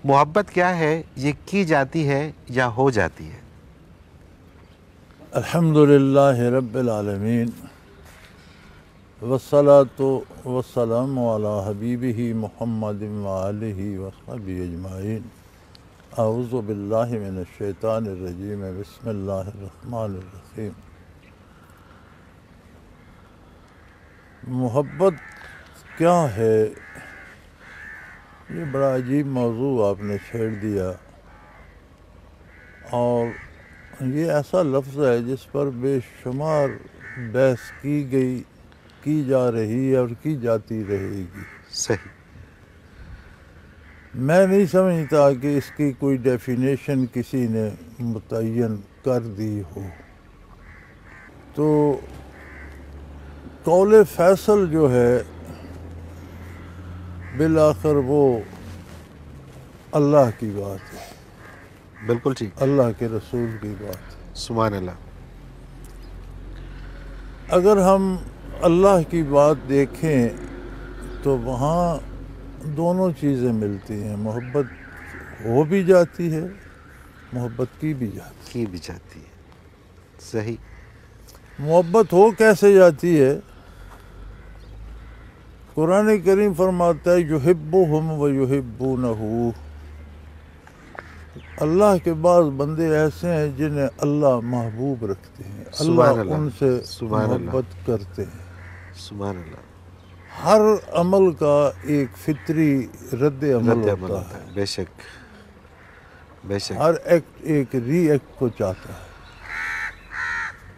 محبت کیا ہے؟ یہ کی جاتی ہے یا ہو جاتی ہے؟ الحمدللہ رب العالمین والصلاة والسلام علی حبیبہ محمد وآلہ وصحبہ اجمعین۔ اعوذ باللہ من الشیطان الرجیم، بسم اللہ الرحمن الرحیم۔ محبت کیا ہے؟ یہ بڑا عجیب موضوع آپ نے چھیڑ دیا، اور یہ ایسا لفظ ہے جس پر بے شمار بحث کی جا رہی ہے اور کی جاتی رہے گی۔ صحیح۔ میں نہیں سمجھتا کہ اس کی کوئی ڈیفینیشن کسی نے متعین کر دی ہو۔ تو قول فیصل جو ہے بالآخر وہ اللہ کی بات ہے، بالکل ٹھیک۔ اللہ کے رسول کی بات ہے۔ سبحان اللہ۔ اگر ہم اللہ کی بات دیکھیں تو وہاں دونوں چیزیں ملتی ہیں، محبت ہو بھی جاتی ہے، محبت کی بھی جاتی ہے۔ صحیح۔ محبت ہو کیسے جاتی ہے؟ قرآن کریم فرماتا ہے یحبہم و یحبونہ، اللہ کے بعض بندے ایسے ہیں جنہیں اللہ محبوب رکھتے ہیں، اللہ ان سے محبت کرتے ہیں۔ سبحان اللہ۔ ہر عمل کا ایک فطری رد عمل ہوتا ہے، بے شک بے شک۔ ہر ایکٹ ایک ری ایکٹ کو چاہتا ہے۔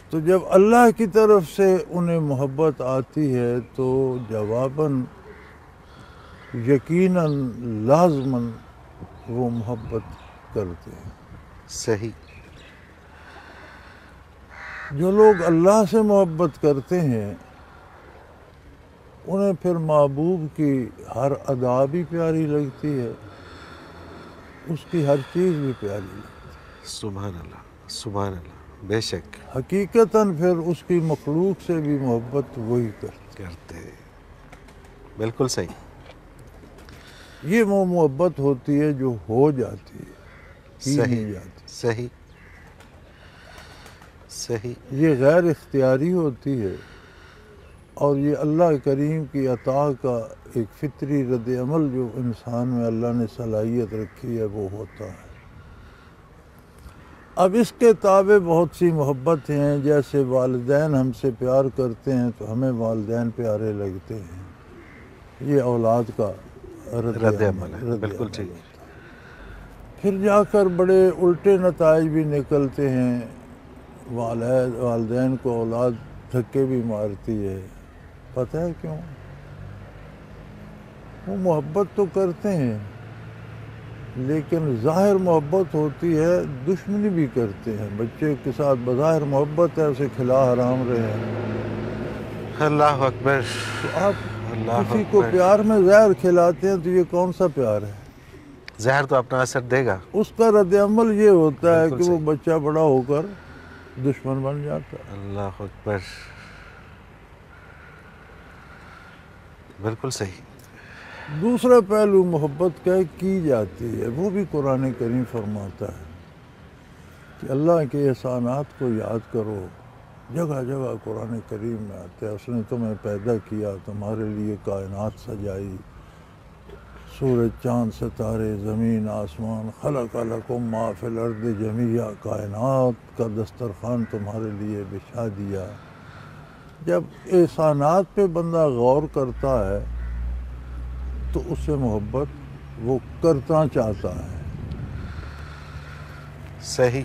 تو جب اللہ کی طرف سے انہیں محبت آتی ہے تو جواباً یقیناً لازماً وہ محبت کرتے ہیں۔ صحیح۔ جو لوگ اللہ سے محبت کرتے ہیں انہیں پھر محبوب کی ہر ادا بھی پیاری لگتی ہے، اس کی ہر چیز بھی پیاری لگتی ہے۔ سبحان اللہ سبحان اللہ، بے شک۔ حقیقتاً پھر اس کی مخلوق سے بھی محبت وہی کرتے ہیں۔ بالکل صحیح۔ یہ وہ محبت ہوتی ہے جو ہو جاتی ہے، کی نہیں جاتی۔ صحیح صحیح۔ یہ غیر اختیاری ہوتی ہے، اور یہ اللہ کریم کی عطا کا ایک فطری رد عمل جو انسان میں اللہ نے صلاحیت رکھی ہے وہ ہوتا ہے۔ اب اس کے تابع بہت سی محبت ہیں، جیسے والدین ہم سے پیار کرتے ہیں تو ہمیں والدین پیارے لگتے ہیں، یہ اولاد کا رد عمل ہے۔ بالکل ٹھیک۔ پھر جا کر بڑے الٹے نتائج بھی نکلتے ہیں، والدین کو اولاد دھکے بھی مارتی ہے۔ پتہ ہے کیوں؟ وہ محبت تو کرتے ہیں لیکن ظاہر محبت ہوتی ہے، دشمنی بھی کرتے ہیں۔ بچے کے ساتھ بظاہر محبت ہے، اسے کھلا حرام رہے ہیں۔ اللہ اکبر۔ تو آپ کسی کو پیار میں زہر کھلاتے ہیں تو یہ کون سا پیار ہے؟ زہر تو اپنا اثر دے گا۔ اس کا رد عمل یہ ہوتا ہے کہ وہ بچہ بڑا ہو کر دشمن بن جاتا ہے۔ اللہ اکبر۔ بالکل صحیح۔ دوسرا پہلو محبت کا کی جاتی ہے، وہ بھی قرآن کریم فرماتا ہے کہ اللہ کے احسانات کو یاد کرو۔ جگہ جگہ قرآن کریم میں آتا ہے، اس نے تمہیں پیدا کیا، تمہارے لیے کائنات سجائی، سورج چاند ستارے زمین آسمان، خلق لکم ما فی الارض جمیعا، کائنات کا دسترخوان تمہارے لیے بچھا دیا۔ جب احسانات پہ بندہ غور کرتا ہے تو اس سے محبت وہ کرتا چاہتا ہے۔ صحیح۔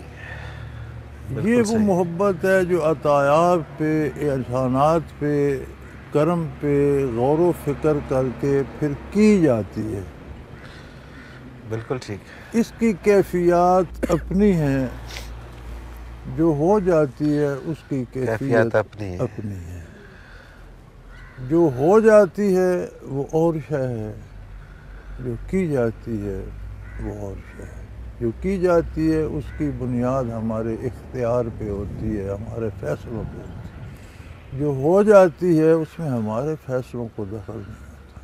یہ وہ محبت ہے جو عطایات پہ، احسانات پہ، کرم پہ غور و فکر کر کے پھر کی جاتی ہے۔ بالکل ٹھیک۔ اس کی کیفیات اپنی ہیں، جو ہو جاتی ہے اس کی کیفیت اپنی ہے، جو ہو جاتی ہے وہ اور شے ہے، جو کی جاتی ہے وہ اور شے ہے۔ جو کی جاتی ہے اس کی بنیاد ہمارے اختیار پہ ہوتی ہے، ہمارے فیصلوں پہ ہوتی ہے۔ جو ہو جاتی ہے اس میں ہمارے فیصلوں کو دخل نہیں ہوتا۔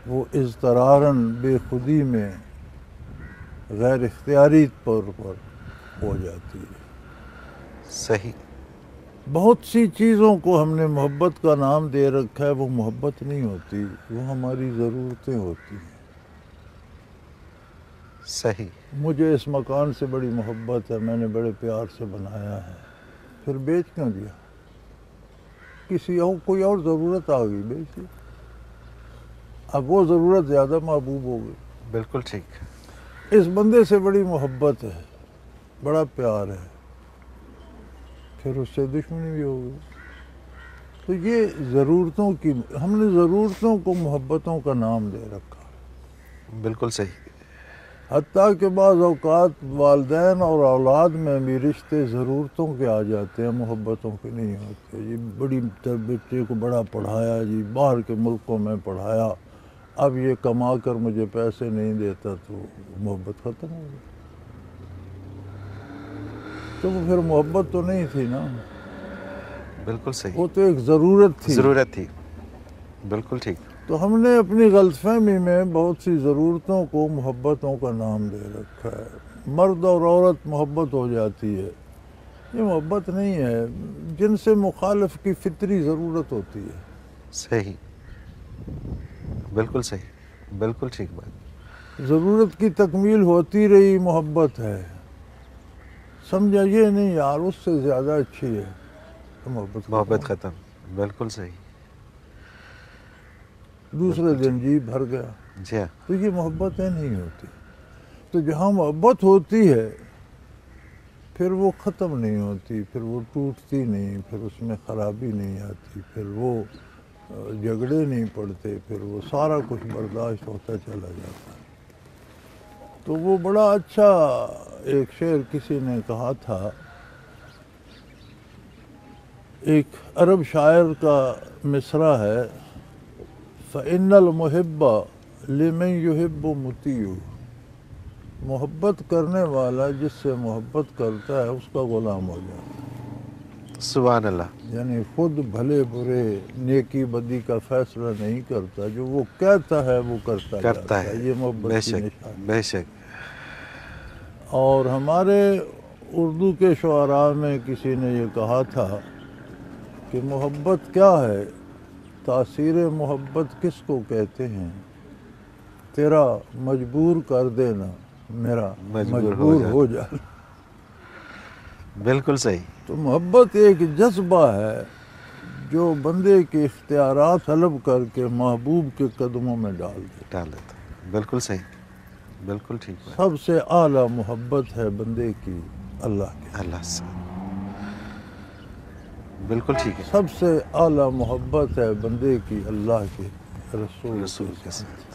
وہ اضطراراً بے خودی میں غیر اختیاری طور پر ہو جاتی ہے۔ صحیح، بہت سی چیزوں کو ہم نے محبت کا نام دے رکھا ہے، وہ محبت نہیں ہوتی، وہ ہماری ضرورتیں ہوتی ہیں۔ صحیح، مجھے اس مکان سے بڑی محبت ہے، میں نے بڑے پیار سے بنایا ہے، پھر بیچ کیوں دیا؟ کسی اور کوئی اور ضرورت آ گئی، بیچ دیا۔ اب وہ ضرورت زیادہ محبوب ہو گئی۔ بالکل ٹھیک، اس بندے سے بڑی محبت ہے، بڑا پیار ہے، پھر اس سے دشمنی بھی ہو گئی۔ تو یہ ضرورتوں کی، ہم نے ضرورتوں کو محبتوں کا نام دے رکھا۔ بالکل صحیح، حتیٰ کہ بعض اوقات والدین اور اولاد میں بھی رشتے ضرورتوں کے آ جاتے ہیں، محبتوں کے نہیں ہوتے۔ یہ بڑی بچے کو بڑا پڑھایا جی، باہر کے ملکوں میں پڑھایا، اب یہ کما کر مجھے پیسے نہیں دیتا تو محبت ختم ہو گئی۔ تو وہ پھر محبت تو نہیں تھی نا، بالکل صحیح، وہ تو ایک ضرورت تھی۔ ضرورت تھی، بالکل ٹھیک، تو ہم نے اپنی غلط فہمی میں بہت سی ضرورتوں کو محبتوں کا نام دے رکھا ہے۔ مرد اور عورت محبت ہو جاتی ہے، یہ محبت نہیں ہے، جن سے مخالف کی فطری ضرورت ہوتی ہے۔ صحیح، بالکل صحیح، بالکل ٹھیک بات، ضرورت کی تکمیل ہوتی رہی، محبت ہے۔ سمجھا یہ نہیں یار اس سے زیادہ اچھی ہے، تو محبت ختم، بالکل صحیح، دوسرے دن جی بھر گیا۔ جی ہاں، تو یہ محبتیں نہیں ہوتی۔ تو جہاں محبت ہوتی ہے پھر وہ ختم نہیں ہوتی، پھر وہ ٹوٹتی نہیں، پھر اس میں خرابی نہیں آتی، پھر وہ جھگڑے نہیں پڑتے، پھر وہ سارا کچھ برداشت ہوتا چلا جاتا ہے۔ تو وہ بڑا اچھا ایک شعر کسی نے کہا تھا، ایک عرب شاعر کا مصرع ہے، فَإِنَّ الْمُحِبَّ لِمَنْ يُحِبُّ مُطِيعُ، محبت کرنے والا جس سے محبت کرتا ہے اس کا غلام ہو جاتا ہے۔ سبحان اللہ، یعنی خود بھلے برے نیکی بدی کا فیصلہ نہیں کرتا، جو وہ کہتا ہے وہ کرتا جاتا ہے، یہ محبت بے کی شک، نشانی۔ بے شک، اور ہمارے اردو کے شعراء میں کسی نے یہ کہا تھا کہ محبت کیا ہے، تاثیر محبت کس کو کہتے ہیں، تیرا مجبور کر دینا میرا مجبور ہو جانا۔ بالکل صحیح، تو محبت ایک جذبہ ہے جو بندے کے اختیارات طلب کر کے محبوب کے قدموں میں ڈال دیتا۔ بالکل صحیح، بالکل ٹھیک بات، سب سے اعلیٰ محبت ہے بندے کی اللہ کے، اللہ سے، بالکل ٹھیک ہے، سب سے اعلیٰ محبت ہے بندے کی اللہ کے رسول کے ساتھ،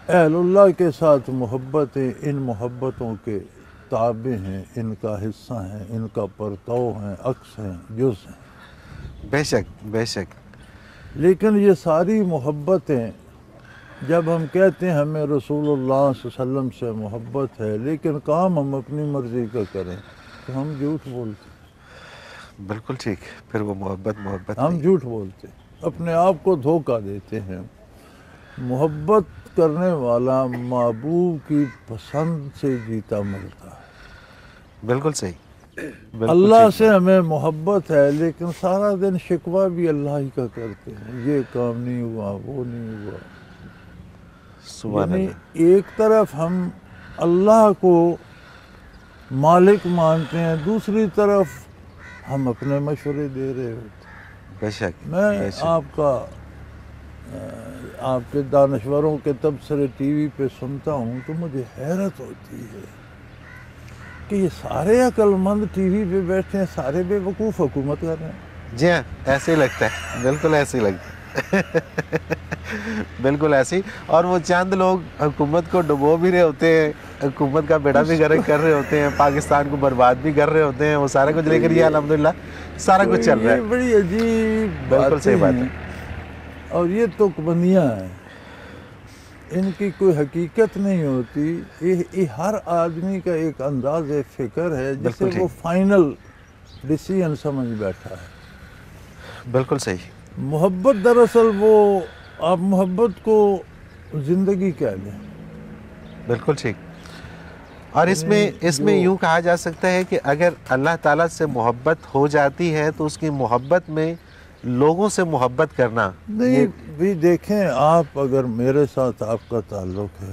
اہل اللہ کے ساتھ محبتیں ان محبتوں کے تابع ہیں، ان کا حصہ ہیں، ان کا پرتو ہیں، عکس ہیں، جز ہیں۔ بے شک، بے شک، لیکن یہ ساری محبتیں جب ہم کہتے ہیں ہمیں رسول اللہ صلی اللہ علیہ وسلم سے محبت ہے، لیکن کام ہم اپنی مرضی کا کریں تو ہم جھوٹ بولتے ہیں۔ بالکل ٹھیک، پھر وہ محبت ہم نہیں، جھوٹ بولتے ہیں، اپنے آپ کو دھوکہ دیتے ہیں۔ محبت کرنے والا محبوب کی پسند سے جیتا مرتا ہے۔ بالکل صحیح، بالکل اللہ ٹھیک سے ہمیں محبت ہے، لیکن سارا دن شکوہ بھی اللہ ہی کا کرتے ہیں، یہ کام نہیں ہوا، وہ نہیں ہوا۔ سبحان یعنی اللہ، ایک طرف ہم اللہ کو مالک مانتے ہیں، دوسری طرف ہم اپنے مشورے دے رہے ہوتے ہیں۔ بے شک، میں بے شک، آپ کے دانشوروں کے تبصرے ٹی وی پہ سنتا ہوں تو مجھے حیرت ہوتی ہے کہ یہ سارے عقل مند ٹی وی پہ بیٹھے ہیں، سارے بے وقوف حکومت کر رہے ہیں۔ جی ہاں، ایسے ہی لگتا ہے، بالکل ایسے ہی لگتا ہے، بالکل ایسے ہی، اور وہ چند لوگ حکومت کو ڈبو بھی رہے ہوتے ہیں، حکومت کا بیڑا بھی غرق کر رہے ہوتے ہیں، پاکستان کو برباد بھی کر رہے ہوتے ہیں، وہ سارا کچھ، لیکن یہ الحمدللہ سارا کچھ چل رہا ہے، یہ بڑی عجیب بالکل صحیح بات ہے، اور یہ تکبندیاں ہیں، ان کی کوئی حقیقت نہیں ہوتی۔ یہ ہر آدمی کا ایک انداز فکر ہے جسے وہ فائنل ڈیسیژن سمجھ بیٹھا ہے۔ بالکل صحیح، محبت دراصل وہ آپ محبت کو زندگی کہہ لیں. بالکل ٹھیک. اور اس میں یوں کہا جا سکتا ہے کہ اگر اللہ تعالیٰ سے محبت ہو جاتی ہے تو اس کی محبت میں لوگوں سے محبت کرنا. نہیں بھی دیکھیں، آپ اگر میرے ساتھ آپ کا تعلق ہے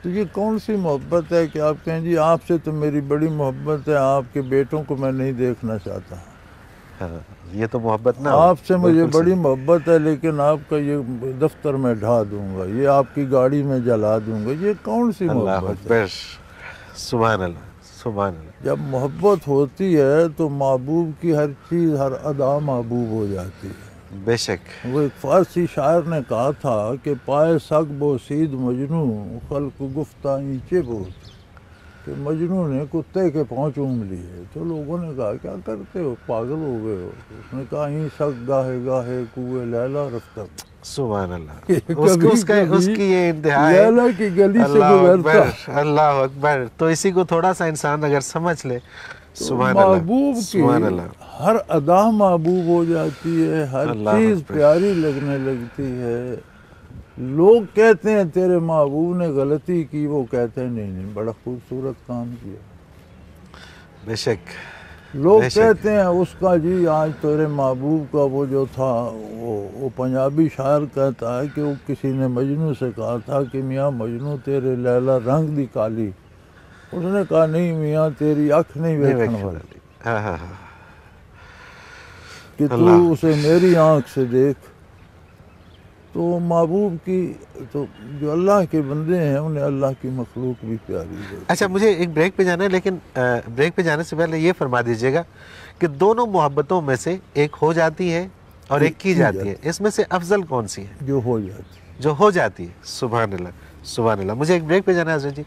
تو یہ کون سی محبت ہے کہ آپ کہیں جی آپ سے تو میری بڑی محبت ہے، آپ کے بیٹوں کو میں نہیں دیکھنا چاہتا. یہ تو محبت نہ آپ سے مجھے بڑی محبت ہے لیکن آپ کا یہ دفتر میں ڈھا دوں گا، یہ آپ کی گاڑی میں جلا دوں گا، یہ کون سی اللہ محبت ہے؟ اکبر. سبحان اللہ سبحان اللہ. جب محبت ہوتی ہے تو محبوب کی ہر چیز، ہر ادا محبوب ہو جاتی ہے. بے شک. وہ ایک فارسی شاعر نے کہا تھا کہ پائے سگ بوسید مجنوں خلق گفتہ اینچے بوت، کہ مجنوں نے کتے کے پاؤں چوم لیے. تو لوگوں نے کہا کیا کرتے ہو، پاگل ہو گئے ہو؟ اس نے کہا این سگ گاہے گاہے کوئے لیلا رفتہ. سبحان اللہ. اس کی یہ انتہا ہے لیلا کی گلی سے اللہ گزرتا. اکبر اللہ اکبر. تو اسی کو تھوڑا سا انسان اگر سمجھ لے. سبحان محبوب اللہ کی سبحان اللہ. ہر ادا محبوب ہو جاتی ہے، ہر اللہ چیز اکبر. پیاری لگنے لگتی ہے. لوگ کہتے ہیں تیرے محبوب نے غلطی کی، وہ کہتے ہیں نہیں بڑا خوبصورت کام کیا. بے شک. لوگ کہتے ہیں اس کا جی آج تیرے محبوب کا وہ جو تھا، وہ پنجابی شاعر کہتا ہے کہ وہ کسی نے مجنوں سے کہا تھا کہ میاں مجنوں تیرے لیلا رنگ دی کالی. اس نے کہا نہیں میاں تیری اکھ نہیں ویکھن والی، کہ تو اسے میری آنکھ سے دیکھ. تو محبوب کی تو جو اللہ کے بندے ہیں انہیں اللہ کی مخلوق بھی پیاری ہے. اچھا مجھے ایک بریک پہ جانا ہے، لیکن بریک پہ جانے سے پہلے یہ فرما دیجیے گا کہ دونوں محبتوں میں سے ایک ہو جاتی ہے اور ایک کی جاتی ہے، اس میں سے افضل کون سی ہے؟ جو ہو جاتی ہے. جو ہو جاتی ہے. سبحان اللہ سبحان اللہ. مجھے ایک بریک پہ جانا ہے حضرت جی.